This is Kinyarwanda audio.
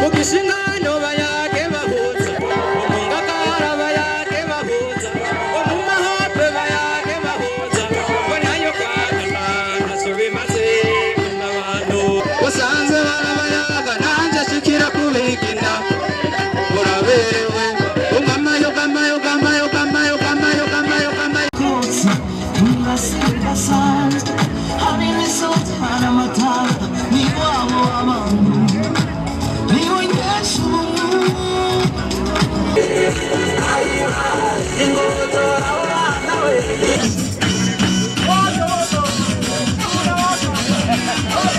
mugishingano bayage bahuza umungagara bayage bahuza umumahope bayage bahuza bonayo kakana nasubimaze n'abantu usanze barabayaga nanje shikira kubigina uraberewe ungamayo gamayo gamayo gamayo gamayo gamayo gamayo kotsa ungaseka sana hari nisotana matata ni wabo abantu ni wonyesha ingoto abana we wodo wodo wodo wodo